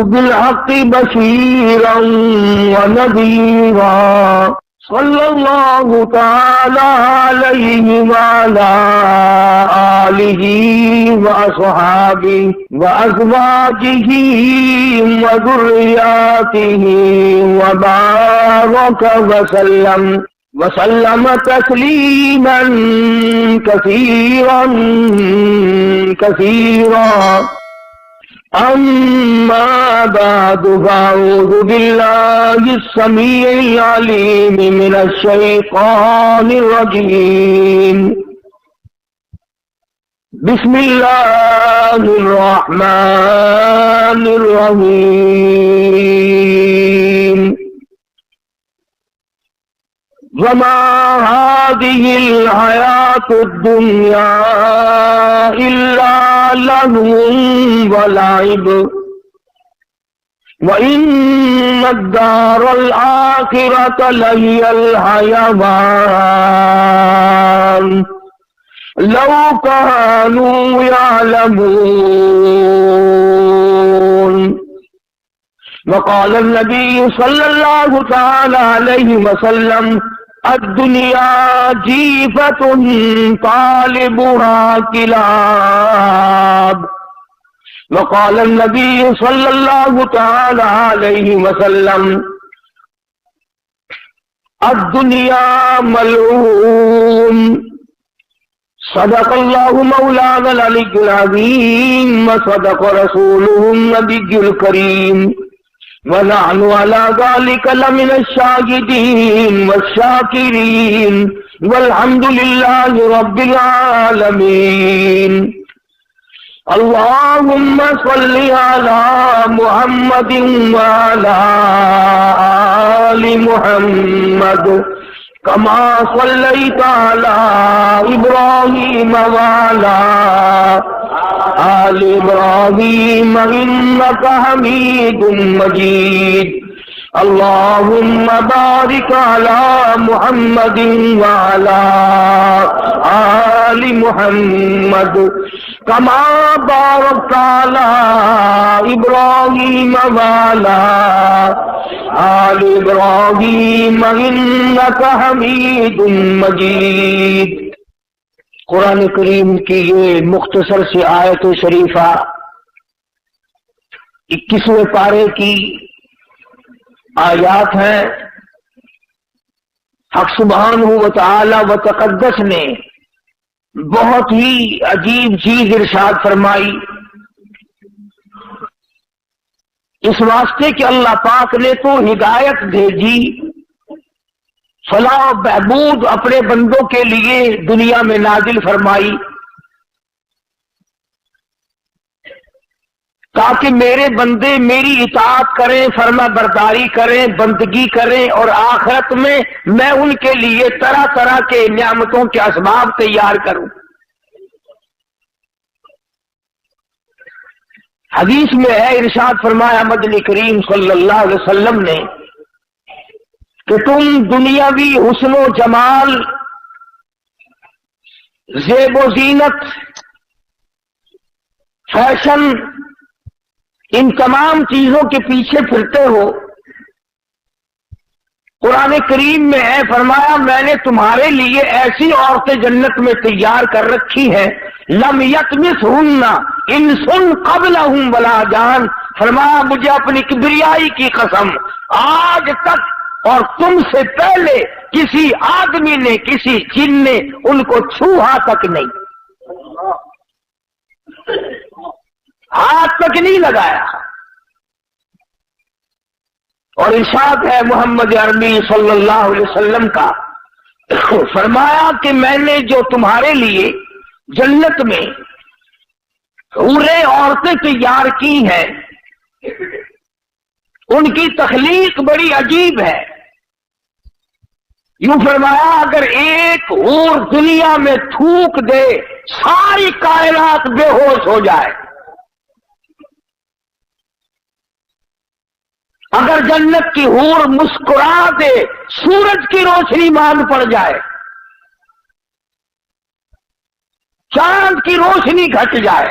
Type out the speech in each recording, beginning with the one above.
بالحق بشيرا ونذيرا صلى الله تعالى عليه وعلى آله وأصحابه وأزواجه وذرياته وبارك وسلم تسليما كثيرا كثيرا أما بعد فأعوذ بالله السميع العليم من الشيطان الرجيم بسم الله الرحمن الرحيم وما هذه الحياة الدنيا إلا لهو ولعب وإن الدار الآخرة لهي الحيوان لو كانوا يعلمون وقال النبي صلى الله تعالى عليه وسلم الدنيا جيفة طالبها كلاب وقال النبي صلى الله تعالى عليه وسلم الدنيا ملعون صدق الله مولانا العلي العظيم وصدق رسوله النبي الكريم ونحن على ذلك لمن الشاهدين والشاكرين والحمد لله رب العالمين اللهم صل على محمد وعلى آل محمد كما صليت على إبراهيم وعلى آل إبراهيم إنك حميد مجيد اللهم بارك على محمد وعلى آل محمد كما باركت على إبراهيم وعلى آل إبراهيم إنك حميد مجيد۔ قرآن کریم کی یہ مختصر سی آیت شریفہ 21ویں پارے کی آیات ہیں۔ حق سبحانہ و تعالی و تقدس نے بہت ہی عجیب چیز ارشاد فرمائی، اس واسطے کہ اللہ پاک نے تو ہدایت بھیجی، فلاح و بہبود اپنے بندوں کے لیے دنیا میں نازل فرمائی تاکہ میرے بندے میری اطاعت کریں، فرما برداری کریں، بندگی کریں، اور آخرت میں میں ان کے لیے طرح طرح کے نعمتوں کے اسباب تیار کروں۔ حدیث میں ہے، ارشاد فرمایا مدنی کریم صلی اللہ علیہ وسلم نے کہ تم دنیاوی حسن و جمال، زیب و زینت، فیشن، ان تمام چیزوں کے پیچھے پھرتے ہو۔ قرآن کریم میں ہے، فرمایا میں نے تمہارے لیے ایسی عورتیں جنت میں تیار کر رکھی ہیں، لم یطمثہن انس قبلہم ولا جان۔ فرمایا مجھے اپنی کبریائی کی قسم، آج تک اور تم سے پہلے کسی آدمی نے، کسی جن نے ان کو چھوہا تک نہیں، ہاتھ تک نہیں لگایا۔ اور ارشاد ہے محمد عربی صلی اللہ علیہ وسلم کا، فرمایا کہ میں نے جو تمہارے لیے جنت میں حوریں عورتیں تیار کی ہیں، ان کی تخلیق بڑی عجیب ہے۔ یوں فرمایا اگر ایک حور دنیا میں تھوک دے ساری کائنات بے ہوش ہو جائے، اگر جنت کی حور مسکرا دے سورج کی روشنی مان پڑ جائے، چاند کی روشنی گھٹ جائے،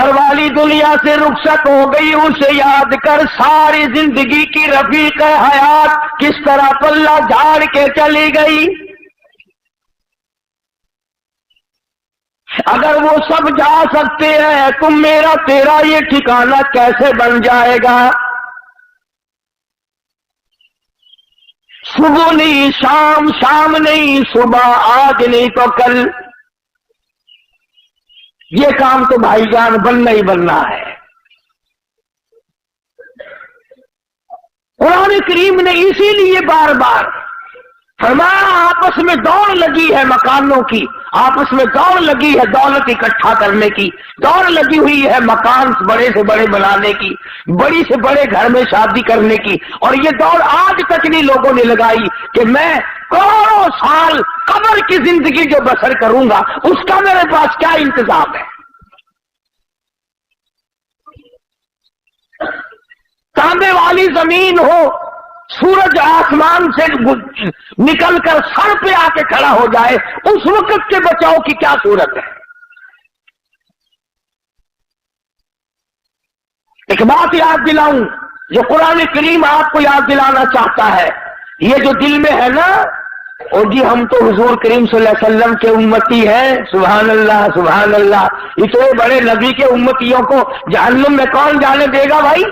گھر والی دنیا سے رخصت ہو گئی، اسے یاد کر ساری زندگی کی رفیق حیات کس طرح پلہ جھاڑ کے چلی گئی۔ اگر وہ سب جا سکتے ہیں تو میرا تیرا یہ ٹھکانہ کیسے بن جائے گا؟ صبح نہیں شام، شام نہیں صبح، آج نہیں تو کل، یہ کام تو بھائی جان بننا ہی بننا ہے۔ قرآن کریم نے اسی لیے بار بار فرمایا آپس میں دوڑ لگی ہے مکانوں کی، آپس میں دوڑ لگی ہے دولت اکٹھا کرنے کی، دوڑ لگی ہوئی ہے مکان بڑے سے بڑے بنانے کی، بڑی سے بڑے گھر میں شادی کرنے کی، اور یہ دوڑ آج تک نہیں لوگوں نے لگائی کہ میں کروڑوں سال قبر کی زندگی جو بسر کروں گا اس کا میرے پاس کیا انتظام ہے۔ تانبے والی زمین ہو، سورج آسمان سے نکل کر سر پہ آ کے کھڑا ہو جائے، اس وقت کے بچاؤ کی کیا صورت ہے؟ ایک بات یاد دلاؤں جو قرآن کریم آپ کو یاد دلانا چاہتا ہے، یہ جو دل میں ہے نا، اور جی ہم تو حضور کریم صلی اللہ علیہ وسلم کے امتی ہیں، سبحان اللہ سبحان اللہ، اتنے بڑے نبی کے امتیوں کو جہنم میں کون جانے دے گا بھائی؟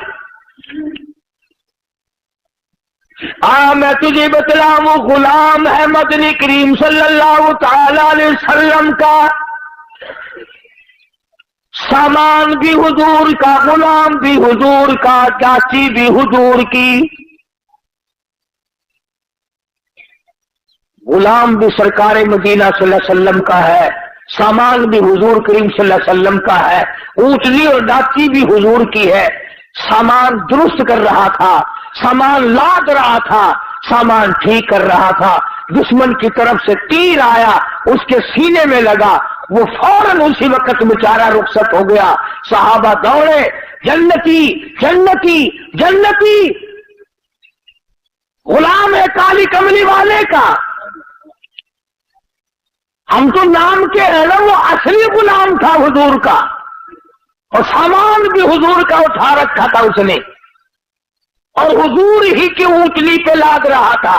میں تجھے بتلاؤں، غلام ہے مدنی کریم صلی اللہ تعالی علیہ وسلم کا، سامان بھی حضور کا، غلام بھی حضور کا، چاچی بھی حضور کی، غلام بھی سرکار مدینہ صلی اللہ علیہ وسلم کا ہے، سامان بھی حضور کریم صلی اللہ علیہ وسلم کا ہے، اونٹنی اور ڈاچی بھی حضور کی ہے۔ سامان درست کر رہا تھا، سامان لاد رہا تھا، سامان ٹھیک کر رہا تھا، دشمن کی طرف سے تیر آیا، اس کے سینے میں لگا، وہ فوراً اسی وقت بیچارہ رخصت ہو گیا۔ صحابہ دوڑے، جنتی جنتی جنتی، غلام ہے کالی کملی والے کا، ہم تو نام کے ہیں نا، وہ اصلی غلام تھا حضور کا، اور سامان بھی حضور کا اٹھا رکھا تھا اس نے، اور حضور ہی کی اونٹلی پہ لاد رہا تھا۔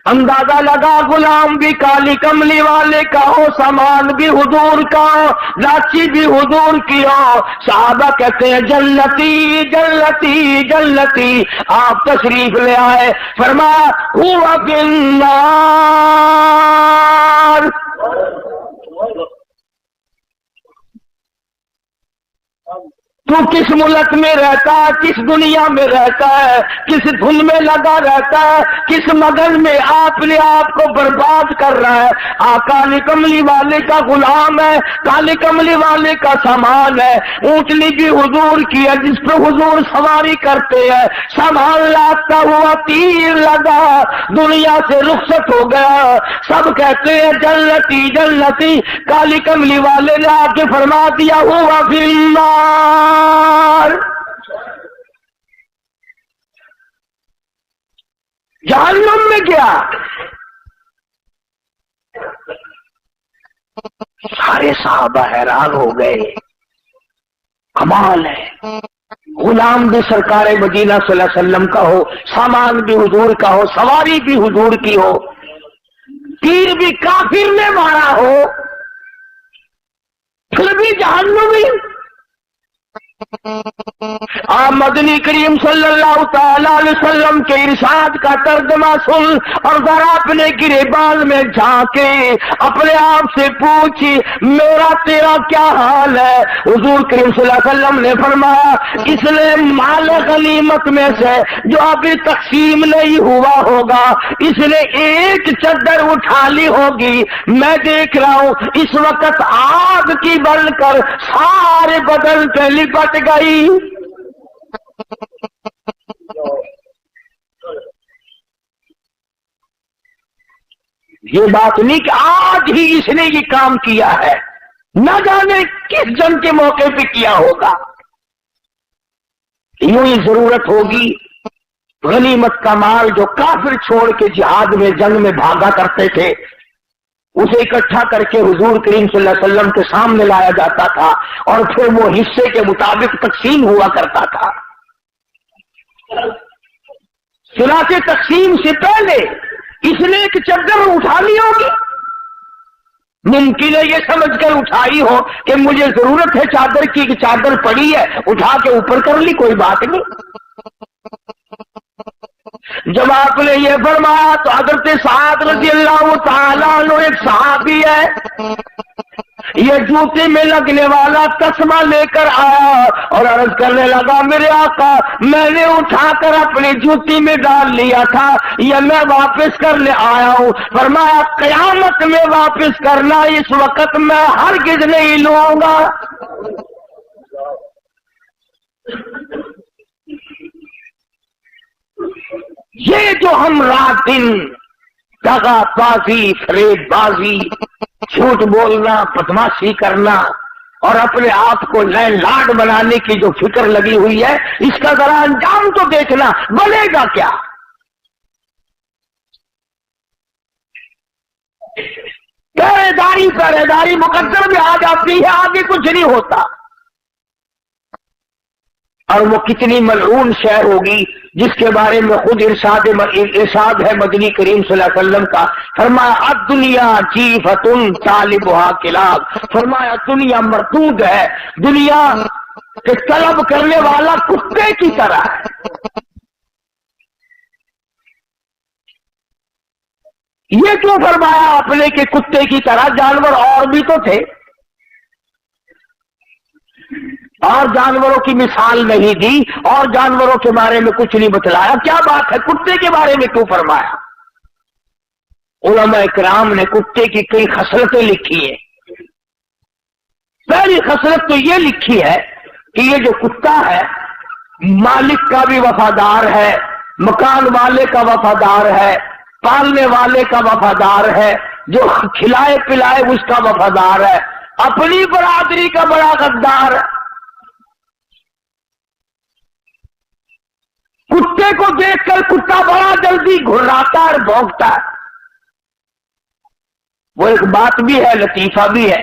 اندازہ لگا غلام بھی کالی کملی والے کا ہو، سامان بھی حضور کا ہو، لاچی بھی حضور کی ہو۔ صحابہ کہتے ہیں جنتی جنتی جنتی، آپ تشریف لے آئے، فرمایا ہوا فی النار، تو کس ملک میں رہتا ہے، کس دنیا میں رہتا ہے، کس دھن میں لگا رہتا ہے، کس مگن میں اپنے آپ کو برباد کر رہا ہے۔ کالی کملی والے کا غلام ہے، کالی کملی والے کا سامان ہے، اونٹنی بھی حضور کی ہے جس پہ حضور سواری کرتے ہیں، سامان لاتا ہوا تیر لگا، دنیا سے رخصت ہو گیا۔ سب کہتے ہیں جنتی جنتی، کالی کملی والے نے آ کے فرما دیا ہوا فی النار، جہنم میں گیا۔ سارے صحابہ حیران ہو گئے، کمال ہے، غلام بھی سرکار مدینہ صلی اللہ علیہ وسلم کا ہو، سامان بھی حضور کا ہو، سواری بھی حضور کی ہو، تیر بھی کافر نے مارا ہو، پھر بھی جہنمی۔ آپ مدنی کریم صلی اللہ تعالی علیہ وسلم کے ارشاد کا ترجمہ سن اور ذرا اپنے گریبان میں جھانکے، اپنے آپ سے پوچھی میرا تیرا کیا حال ہے؟ حضور کریم صلی اللہ علیہ وسلم نے فرمایا اس نے مال غنیمت میں سے جو ابھی تقسیم نہیں ہوا ہوگا، اس نے ایک چادر اٹھا لی ہوگی، میں دیکھ رہا ہوں اس وقت آگ کی بن کر سارے بدن پہ لپٹ گئی۔ یہ بات نہیں کہ آج ہی اس نے یہ کام کیا ہے، نہ جانے کس جنگ کے موقع پہ کیا ہوگا۔ یوں ہی ضرورت ہوگی غنیمت کا مال جو کافر چھوڑ کے جہاد میں جنگ میں بھاگا کرتے تھے، اسے اکٹھا کر کے حضور کریم صلی اللہ علیہ وسلم کے سامنے لایا جاتا تھا اور پھر وہ حصے کے مطابق تقسیم ہوا کرتا تھا۔ چنانچہ تقسیم سے پہلے اس نے ایک چادر اٹھا لی ہوگی، ممکن ہے یہ سمجھ کر اٹھائی ہو کہ مجھے ضرورت ہے چادر کی، کہ چادر پڑی ہے اٹھا کے اوپر کر لی، کوئی بات نہیں۔ جب آپ نے یہ فرمایا تو حضرت سعد رضی اللہ تعالیٰ عنہ ایک صحابی ہے، یہ جوتے میں لگنے والا تسمہ لے کر آیا اور عرض کرنے لگا میرے آقا میں نے اٹھا کر اپنی جوتی میں ڈال لیا تھا، یہ میں واپس کرنے آیا ہوں۔ فرمایا قیامت میں واپس کرنا، اس وقت میں ہرگز نہیں لوں گا۔ یہ جو ہم رات دن دغا بازی، فریب بازی، جھوٹ بولنا، بدماشی کرنا اور اپنے آپ کو لین لاڈ بنانے کی جو فکر لگی ہوئی ہے، اس کا ذرا انجام تو دیکھنا، بنے گا کیا؟ پہرے داری مقدر میں آ جاتی ہے، آگے کچھ نہیں ہوتا۔ اور وہ کتنی ملعون شے ہوگی جس کے بارے میں خود ارشاد ہے مدنی کریم صلی اللہ علیہ وسلم کا، فرمایا الدنیا جیفتن طالبها کلاب، فرمایا دنیا مردود ہے، دنیا کے طلب کرنے والا کتے کی طرح ہے۔ یہ کیوں فرمایا آپ نے کہ کتے کی طرح؟ جانور اور بھی تو تھے، اور جانوروں کی مثال نہیں دی اور جانوروں کے بارے میں کچھ نہیں بتلایا، کیا بات ہے کتے کے بارے میں کیوں فرمایا؟ علماء کرام نے کتے کی کئی خصلتیں لکھی ہیں۔ پہلی خصلت تو یہ لکھی ہے کہ یہ جو کتا ہے مالک کا بھی وفادار ہے، مکان والے کا وفادار ہے، پالنے والے کا وفادار ہے، جو کھلائے پلائے اس کا وفادار ہے، اپنی برادری کا بڑا غدار ہے۔ کتے کو دیکھ کر کتا بڑا جلدی گھراتا اور بھونکتا ہے۔ وہ ایک بات بھی ہے، لطیفہ بھی ہے،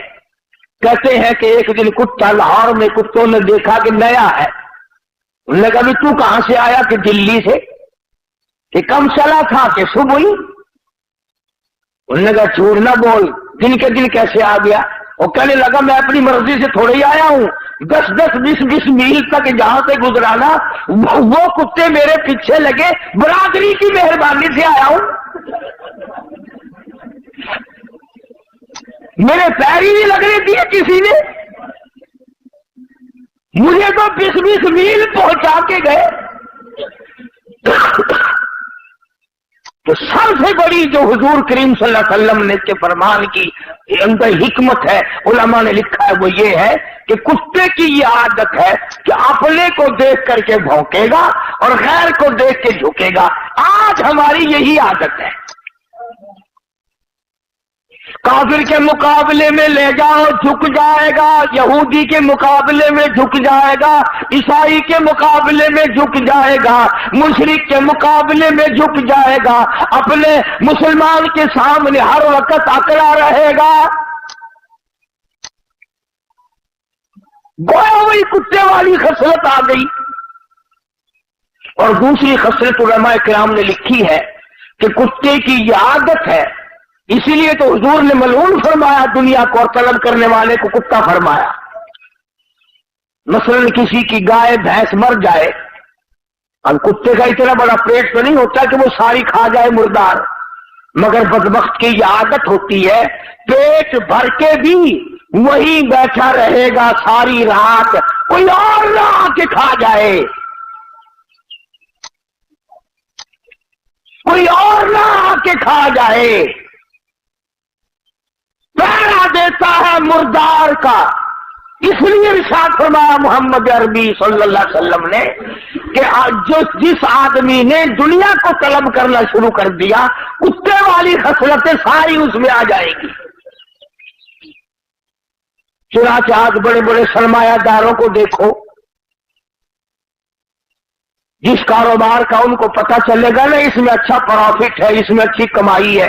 کہتے ہیں کہ ایک دن کتا لاہور میں کتوں نے دیکھا کہ نیا ہے، انہوں نے کہا بھی تو کہاں سے آیا؟ کہ دلی سے۔ کہ کم چلا تھا؟ کہ صبح ہی۔ انہوں نے کہا جھوٹ نہ بول، دن کے دن کیسے آ گیا؟ وہ کہنے لگا میں اپنی مرضی سے تھوڑے ہی آیا ہوں، 10-20 میل تک جہاں سے گزرانا وہ کتے میرے پیچھے لگے، برادری کی مہربانی سے آیا ہوں، میرے پیر ہی نہیں لگنے دیے کسی نے، مجھے تو 20 میل پہنچا کے گئے۔ تو سب سے بڑی جو حضور کریم صلی اللہ علیہ وسلم نے اس کے فرمان کی اندر حکمت ہے، علماء نے لکھا ہے، وہ یہ ہے کہ کتے کی یہ عادت ہے کہ اپنے کو دیکھ کر کے بھونکے گا اور غیر کو دیکھ کے جھکے گا۔ آج ہماری یہی عادت ہے، کافر کے مقابلے میں لے جاؤ جھک جائے گا، یہودی کے مقابلے میں جھک جائے گا، عیسائی کے مقابلے میں جھک جائے گا، مشرک کے مقابلے میں جھک جائے گا، اپنے مسلمان کے سامنے ہر وقت اکڑا رہے گا۔ گویا وہی کتے والی خصلت آ گئی۔ اور دوسری خصلت علماء کرام نے لکھی ہے کہ کتے کی یہ عادت ہے، اسی لیے تو حضور نے ملعون فرمایا دنیا کو اور طلب کرنے والے کو کتا فرمایا۔ مثلا کسی کی گائے بھینس مر جائے، اب کتے کا اتنا بڑا پیٹ تو نہیں ہوتا کہ وہ ساری کھا جائے مردار، مگر بدبخت کی یہ عادت ہوتی ہے پیٹ بھر کے بھی وہی بیٹھا رہے گا ساری رات، کوئی اور نہ آ کے کھا جائے، کوئی اور نہ آ کے کھا جائے، پہرا دیتا ہے مردار کا۔ اس لیے ارشاد فرمایا محمد عربی صلی اللہ علیہ وسلم نے کہ جس آدمی نے دنیا کو طلب کرنا شروع کر دیا، کتے والی خصلتیں ساری اس میں آ جائے گی۔ چنانچہ آج بڑے بڑے سرمایہ داروں کو دیکھو، جس کاروبار کا ان کو پتہ چلے گا نا اس میں اچھا پروفٹ ہے، اس میں اچھی کمائی ہے،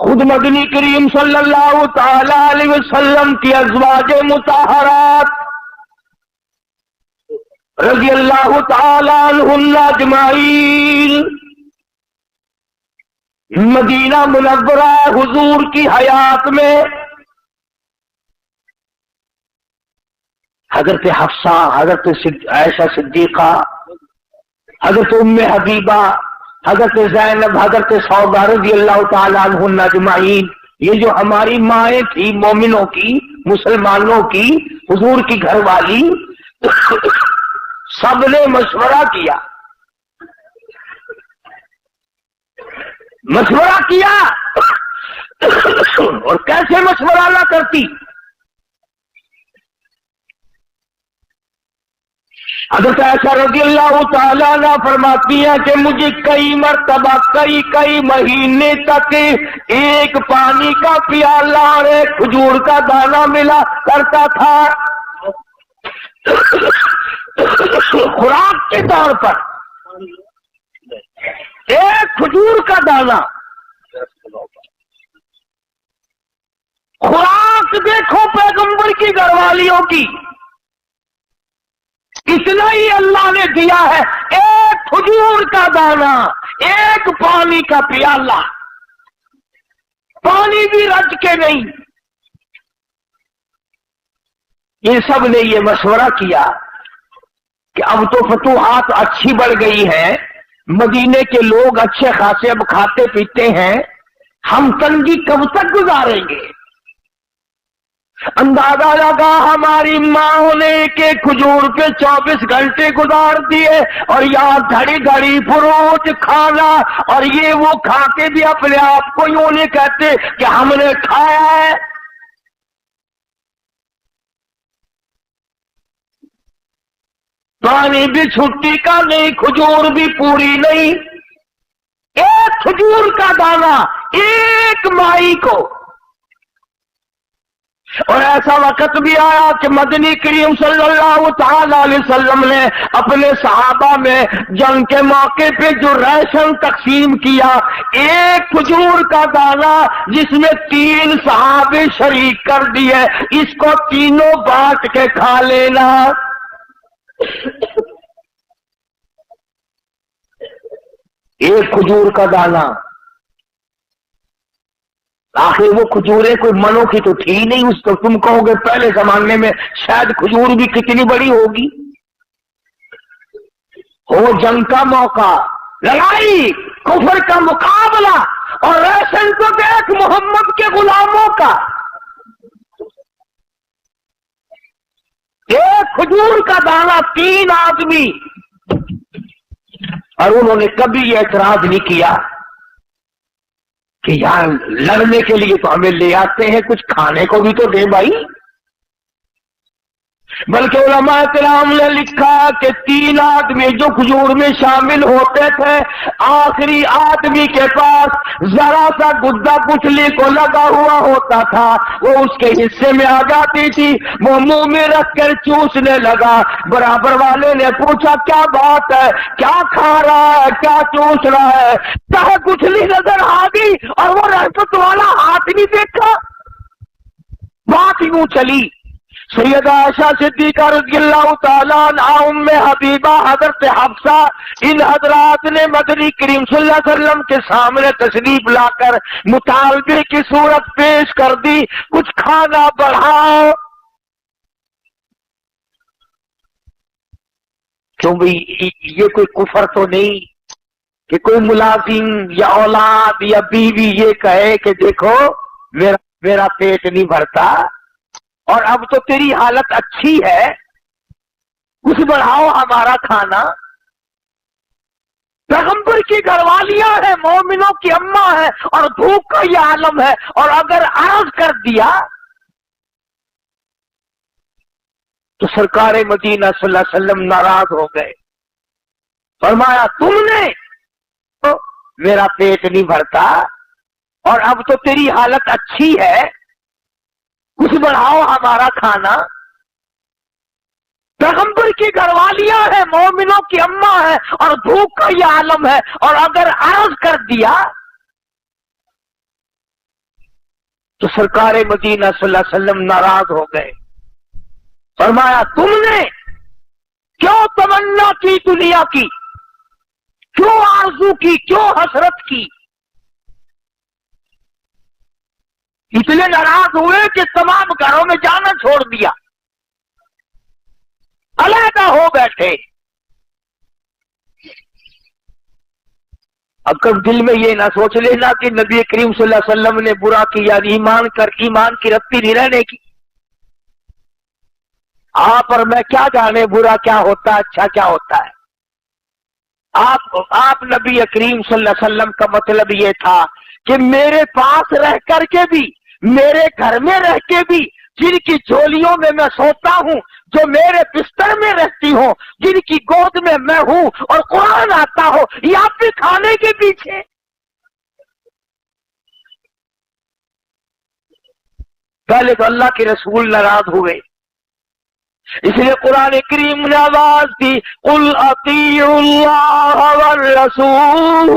خود مدنی کریم صلی اللہ تعالی علیہ وسلم کی ازواج مطہرات رضی اللہ تعالی عنہن اجمعین مدینہ منورہ حضور کی حیات میں حضرت حفصہ، حضرت عائشہ صدیقہ، حضرت ام حبیبہ، حضرت زینب، حضرت سودا رضی اللہ تعالی عنہن اجمعین، یہ جو ہماری مائیں تھی مومنوں کی، مسلمانوں کی، حضور کی گھر والی، سب نے مشورہ کیا، اور کیسے مشورہ نہ کرتی؟ حضرت عائشہ رضی اللہ تعالیٰ عنہ فرماتی ہیں کہ مجھے کئی مرتبہ کئی مہینے تک ایک پانی کا پیالہ اور ایک کھجور کا دانہ ملا کرتا تھا خوراک کے طور پر، ایک کھجور کا دانہ خوراک۔ دیکھو پیغمبر کی گھر والیوں کی، اتنا ہی اللہ نے دیا ہے، ایک کھجور کا دانہ، ایک پانی کا پیالہ، پانی بھی رج کے نہیں۔ یہ سب نے یہ مشورہ کیا کہ اب تو فتوحات اچھی بڑھ گئی ہے، مدینے کے لوگ اچھے خاصے اب کھاتے پیتے ہیں، ہم تنگی کب تک گزاریں گے؟ اندازہ لگا ہماری ماں نے کہ کھجور پہ 24 گھنٹے گزار دیے، اور یہاں گھڑی گھڑی فروٹ کھانا، اور یہ وہ کھا کے بھی اپنے آپ کو یوں نہیں کہتے کہ ہم نے کھایا ہے۔ پانی بھی چھٹی کا نہیں، کھجور بھی پوری نہیں، ایک کھجور کا دانہ ایک مائی کو۔ اور ایسا وقت بھی آیا کہ مدنی کریم صلی اللہ تعالی علیہ وسلم نے اپنے صحابہ میں جنگ کے موقع پہ جو راشن تقسیم کیا، ایک کھجور کا دانہ جس میں 3 صحابے شریک کر دیے، اس کو تینوں بانٹ کے کھا لینا۔ ایک کھجور کا دانہ، آخر وہ کھجوریں کوئی منوں کی تو تھی نہیں، اس کو تم کہو گے پہلے زمانے میں شاید کھجور بھی کتنی بڑی ہوگی۔ ہو جنگ کا موقع، لڑائی، کفر کا مقابلہ، اور راشن تو دیکھ محمد کے غلاموں کا، ایک کھجور کا دانہ 3 آدمی، اور انہوں نے کبھی یہ اعتراض نہیں کیا کہ یار لڑنے کے لیے تو ہمیں لے آتے ہیں، کچھ کھانے کو بھی تو دے بھائی۔ بلکہ علماء کرام نے لکھا کہ 3 آدمی جو کھجور میں شامل ہوتے تھے، آخری آدمی کے پاس ذرا سا گدا پچھلی کو لگا ہوا ہوتا تھا، وہ اس کے حصے میں آ جاتی تھی، وہ منہ میں رکھ کر چوسنے لگا۔ برابر والے نے پوچھا کیا بات ہے، کیا کھا رہا ہے، کیا چوس رہا ہے؟ چاہے پچھلی نظر آ گئی اور وہ رحمت والا ہاتھ نہیں دیکھا۔ بات یوں چلی، سیدہ عائشہ صدیقہ رضی اللہ تعالیٰ عنہا، ام حبیبہ، حضرت حفصہ، ان حضرات نے مدنی کریم صلی اللہ علیہ وسلم کے سامنے تشریف لا کر مطالبے کی صورت پیش کر دی، کچھ کھانا بڑھاؤ۔ کیوں بھئی یہ کوئی کفر تو نہیں کہ کوئی ملازم یا اولاد یا بیوی یہ کہے کہ دیکھو میرا پیٹ نہیں بھرتا اور اب تو تیری حالت اچھی ہے، کچھ بڑھاؤ ہمارا کھانا۔ پیغمبر کی گھر والیاں ہیں، مومنوں کی اماں ہے، اور بھوک کا یہ عالم ہے، اور اگر عرض کر دیا تو سرکار مدینہ صلی اللہ علیہ وسلم ناراض ہو گئے، فرمایا تم نے میرا پیٹ نہیں بھرتا اور اب تو تیری حالت اچھی ہے، کچھ بڑھاؤ ہمارا کھانا۔ پیغمبر کی گھر والیاں ہیں، مومنوں کی اماں ہے، اور بھوک کا یہ عالم ہے، اور اگر عرض کر دیا تو سرکار مدینہ صلی اللہ علیہ وسلم ناراض ہو گئے. فرمایا تم نے کیوں تمنا کی دنیا کی، کیوں آرزو کی، کیوں حسرت کی؟ اتنے ناراض ہوئے کہ تمام گھروں میں جانا چھوڑ دیا، علیحدہ ہو بیٹھے. اب کب دل میں یہ نہ سوچ لینا کہ نبی کریم صلی اللہ علیہ وسلم نے برا کیا، ایمان کی رتی نہیں رہنے کی. آپ اور میں کیا جانے برا کیا ہوتا ہے، اچھا کیا ہوتا ہے. آپ نبی کریم صلی اللہ علیہ وسلم کا مطلب یہ تھا کہ میرے پاس رہ کر کے بھی، میرے گھر میں رہ کے بھی، جن کی جھولیوں میں میں سوتا ہوں، جو میرے بستر میں رہتی ہوں، جن کی گود میں میں ہوں اور قرآن آتا ہو، یا بھی کھانے کے پیچھے. پہلے تو اللہ کے رسول ناراض ہوئے، اس لیے قرآن کریم نے آواز دی قل اطیعوا اللہ والرسول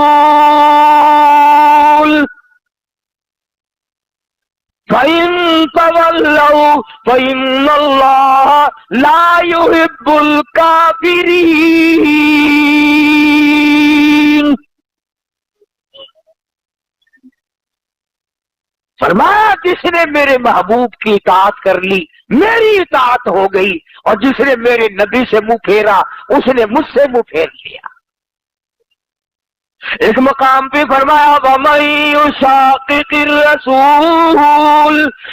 فَإِن تَوَلَّوْا فَإِنَّ اللَّهَ لَا يُحِبُّ الْكَافِرِينَ. فرمایا جس نے میرے محبوب کی اطاعت کر لی میری اطاعت ہو گئی، اور جس نے میرے نبی سے منہ پھیرا اس نے مجھ سے منہ پھیر لیا. ایک مقام پہ فرمایا وَمَن يُشَاقِقِ الرَّسُولَ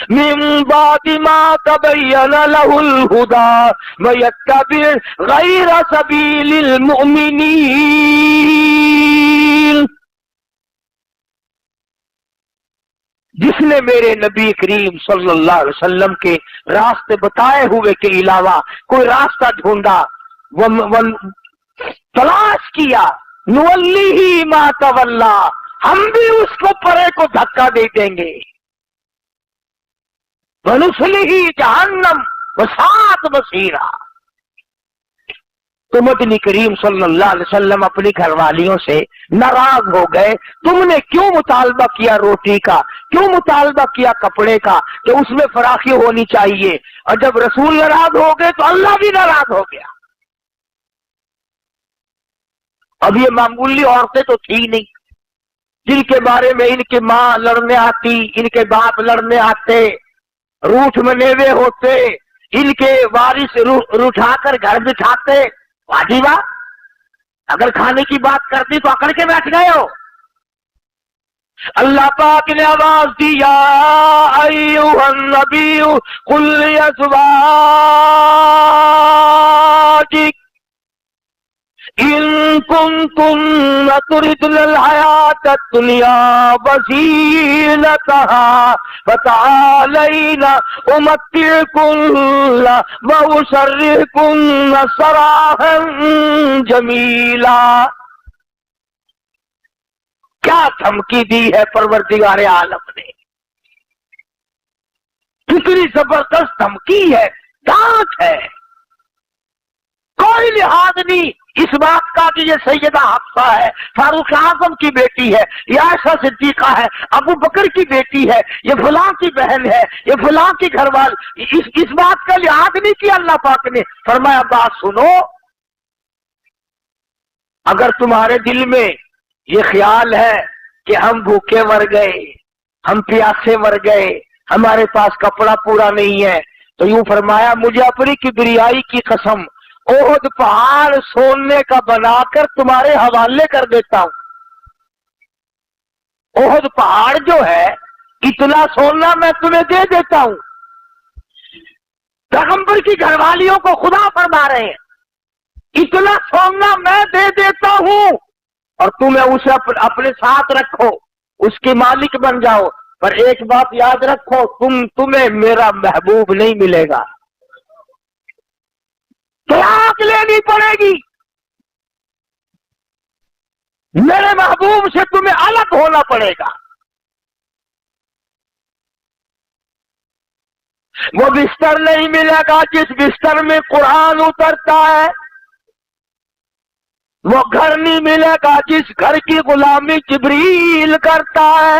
مِن بَعْدِ مَا تَبَيَّنَ لَهُ الْهُدَى وَيَتَّبِعْ غَيْرَ سَبِيلِ الْمُؤْمِنِينَ. جس نے میرے نبی کریم صلی اللہ علیہ وسلم کے راستے بتائے ہوئے کے علاوہ کوئی راستہ ڈھونڈا، تلاش کیا، نولیہ ما تولا، ہم بھی اس کو پرے کو دھکا دے دیں گے، ونصلہ جہنم وساءت مصیرا. تو مدنی کریم صلی اللہ علیہ وسلم اپنی گھر والیوں سے ناراض ہو گئے. تم نے کیوں مطالبہ کیا روٹی کا، کیوں مطالبہ کیا کپڑے کا، کہ اس میں فراخی ہونی چاہیے. اور جب رسول ناراض ہو گئے تو اللہ بھی ناراض ہو گیا. اب یہ معمولی عورتیں تو تھی نہیں جن کے بارے میں ان کی ماں لڑنے آتی، ان کے باپ لڑنے آتے، روٹھ منیوے ہوتے، ان کے وارث روٹھا کر گھر بٹھاتے. واجبہ اگر کھانے کی بات کرتی تو اکڑ کے بیٹھ گئے ہو. اللہ پاک نے آواز دی یا ایھا النبی قل لازواجک ان کنتن تردن الحیاۃ الدنیا وزینتها فتعالین امتعکن واسرحکن سراحا جمیلا. کیا دھمکی دی ہے پروردگار عالم نے، کتنی زبردست دھمکی ہے، ڈانٹ ہے. کوئی لحاظ نہیں اس بات کا کہ یہ سیدہ حفصہ ہے، فاروق اعظم کی بیٹی ہے، یہ عائشہ صدیقہ ہے، ابو بکر کی بیٹی ہے، یہ فلاں کی بہن ہے، یہ فلاں کی گھر وال. اس بات کا لحاظ نہیں کیا. اللہ پاک نے فرمایا بات سنو، اگر تمہارے دل میں یہ خیال ہے کہ ہم بھوکے مر گئے، ہم پیاسے مر گئے، ہمارے پاس کپڑا پورا نہیں ہے، تو یوں فرمایا مجھے اپنی کبریائی کی قسم احد پہاڑ سونے کا بنا کر تمہارے حوالے کر دیتا ہوں. احد پہاڑ جو ہے اتنا سونا میں تمہیں دے دیتا ہوں. پیغمبر کی گھر والیوں کو خدا فرما رہے ہیں اتنا سونا میں دے دیتا ہوں اور تمہیں اسے اپنے ساتھ رکھو، اس کے مالک بن جاؤ. پر ایک بات یاد رکھو، تمہیں میرا محبوب نہیں ملے گا، طلاق لینی پڑے گی، میرے محبوب سے تمہیں الگ ہونا پڑے گا. وہ بستر نہیں ملے گا جس بستر میں قرآن اترتا ہے، وہ گھر نہیں ملے گا جس گھر کی غلامی جبریل کرتا ہے.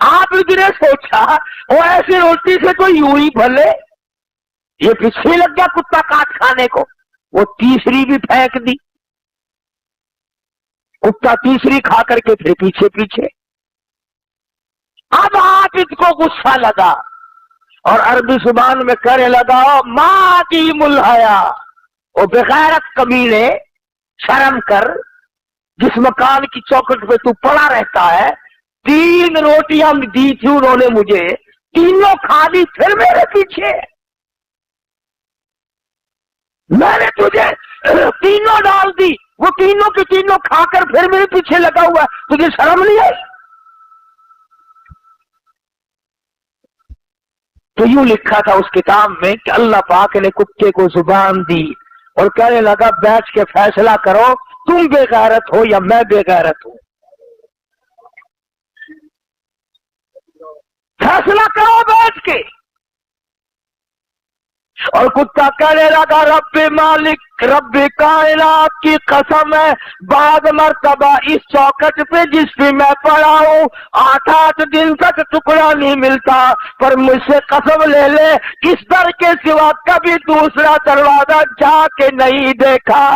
آپ نے سوچا وہ ایسی روٹی سے تو یوں ہی بھلے، یہ پیچھے لگ گیا کتا کاٹ کھانے کو، وہ تیسری بھی پھینک دی، کتا تیسری کھا کر کے پھر پیچھے پیچھے۔ اب آپ اس کو غصہ لگا اور عربی زبان میں کہنے لگا ماں کی ملحیا، وہ بغیرت کمینے، شرم کر، جس مکان کی چوکھٹ پہ تو پڑا رہتا ہے، 3 روٹیاں دی تھی انہوں نے مجھے، تینوں کھا لی پھر میرے پیچھے، میں نے تجھے تینوں ڈال دی، وہ تینوں کی تینوں کھا کر پھر میرے پیچھے لگا ہوا ہے، تجھے شرم نہیں آئی؟ تو یوں لکھا تھا اس کتاب میں کہ اللہ پاک نے کتے کو زبان دی اور کہنے لگا بیٹھ کے فیصلہ کرو تم بے غیرت ہو یا میں بے غیرت ہوں، فیصلہ کرو بیٹھ کے۔ اور کتا کہنے لگا رب مالک، رب کائنات کی قسم ہے، بعد مرتبہ اس چوکٹ پہ جس پہ میں پڑا ہوں 8 دن تک ٹکڑا نہیں ملتا، پر مجھ سے قسم لے لے اس در کے سوا کبھی دوسرا دروازہ جا کے نہیں دیکھا،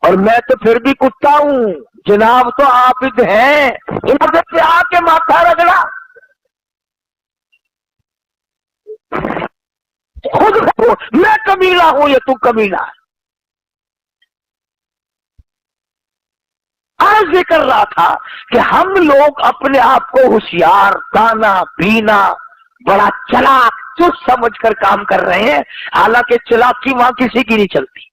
اور میں تو پھر بھی کتا ہوں، جناب تو عابد ہیں، ادھر سے آ کے ماتھا رگڑا، خود میں کمینہ ہوں یا تو کمینہ ہے۔ آج ذکر رہا تھا کہ ہم لوگ اپنے آپ کو ہوشیار، دانا، بینا، بڑا چلاک، چست سمجھ کر کام کر رہے ہیں، حالانکہ چلاکی وہاں کسی کی نہیں چلتی۔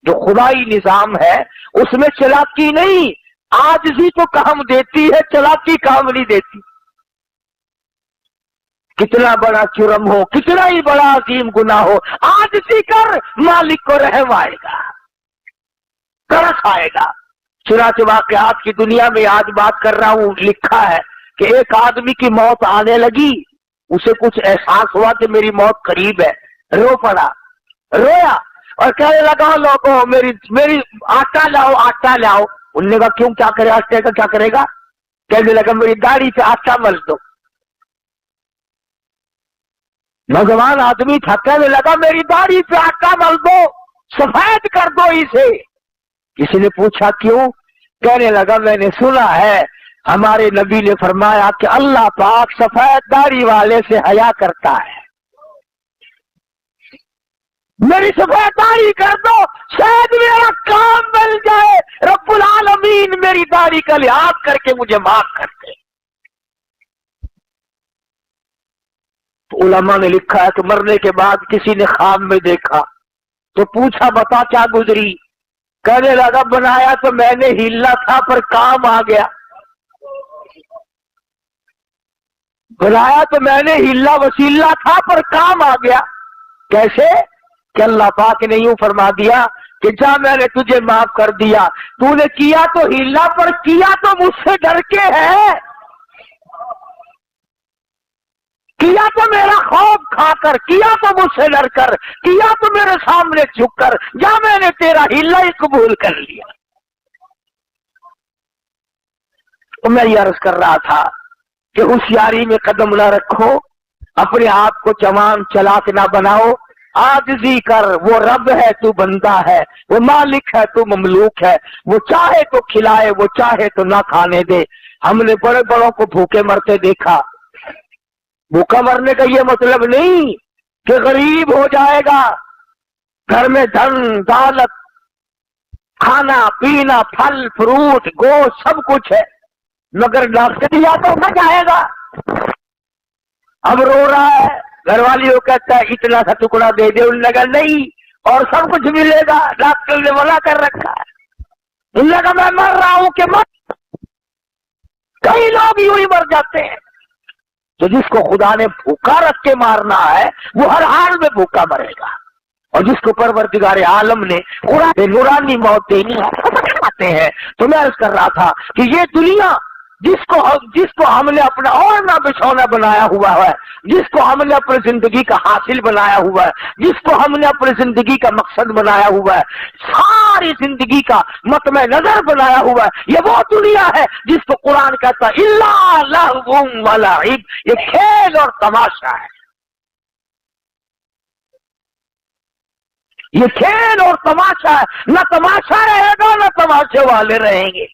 جو خدائی نظام ہے اس میں چلاکی نہیں، عاجزی تو کام دیتی ہے، چلاکی کام نہیں دیتی۔ کتنا بڑا جرم ہو، کتنا ہی بڑا عظیم گناہ ہو، عاجزی کر، مالک کو رحم آئے گا، ترس آئے گا۔ چنانچہ واقعات کی دنیا میں آج بات کر رہا ہوں، لکھا ہے کہ ایک آدمی کی موت آنے لگی، اسے کچھ احساس ہوا کہ میری موت قریب ہے، رو پڑا، رویا اور کہنے لگا لوگوں میری آٹا لاؤ، آٹا لاؤ۔ انہوں نے کہا کیوں، کیا کرے آٹے کا، کیا کرے گا؟ کہنے لگا میری داڑھی سے آٹا مل دو۔ نوجوان آدمی تھا، کہنے لگا میری داڑھی سے آٹا مل دو، سفید کر دو اسے۔ کسی نے پوچھا کیوں؟ کہنے لگا میں نے سنا ہے ہمارے نبی نے فرمایا کہ اللہ پاک سفید داڑھی والے سے حیا کرتا ہے، میری سفید داڑھی کر دو، شاید میرا کام مل جائے، رب العالمین میری داڑھی کا لحاظ کر کے مجھے معاف کر دے۔ علماء نے لکھا ہے کہ مرنے کے بعد کسی نے خواب میں دیکھا تو پوچھا بتا کیا گزری؟ کہنے لگا بنایا تو میں نے ہیلا تھا پر کام آ گیا، بنایا تو میں نے ہیلا وسیلہ تھا پر کام آ گیا۔ کیسے؟ کہ اللہ پاک نے یوں فرما دیا کہ جا میں نے تجھے معاف کر دیا، تو نے کیا تو ہیلا پر کیا تو مجھ سے ڈر کے ہے، کیا تو میرا خوف کھا کر، کیا تو مجھ سے ڈر کر، کیا تو میرے سامنے جھک کر، یا میں نے تیرا ہیلا ہی قبول کر لیا۔ تو میں یہ عرض کر رہا تھا کہ ہوشیاری میں قدم نہ رکھو، اپنے آپ کو جوان چلاک نہ بناؤ، عاجزی کر، وہ رب ہے تو بندہ ہے، وہ مالک ہے تو مملوک ہے، وہ چاہے تو کھلائے، وہ چاہے تو نہ کھانے دے۔ ہم نے بڑے بڑوں کو بھوکے مرتے دیکھا، بھوکا مرنے کا یہ مطلب نہیں کہ غریب ہو جائے گا، گھر میں دھن دولت، کھانا پینا، پھل فروٹ، گوشت سب کچھ ہے، مگر ڈاکٹر یا تو نہ جائے گا۔ اب رو رہا ہے، گھر والی وہ کہتا ہے اتنا سا ٹکڑا دے دے، انہوں نے کہا نہیں اور سب کچھ ملے گا، ڈاکٹر نے منع کر رکھا ہے۔ انہوں نے کہا میں مر رہا ہوں کہ مت، کئی لوگ یوں ہی مر جاتے ہیں۔ تو جس کو خدا نے بھوکا رکھ کے مارنا ہے وہ ہر حال میں بھوکا مرے گا، اور جس کو پروردگار عالم نے قرآن نورانی موت دینی ہے ہیں۔ تو میں عرض کر رہا تھا کہ یہ دنیا جس کو ہم نے اپنا اوڑھنا بچھونا بنایا ہوا ہے، جس کو ہم نے اپنی زندگی کا حاصل بنایا ہوا ہے، جس کو ہم نے اپنی زندگی کا مقصد بنایا ہوا ہے، ساری زندگی کا مطمع نظر بنایا ہوا ہے، یہ وہ دنیا ہے جس کو قرآن کہتا ہے الا لہو و لعب، یہ کھیل اور تماشا ہے، یہ کھیل اور تماشا ہے، نہ تماشا رہے گا نہ تماشے والے رہیں گے۔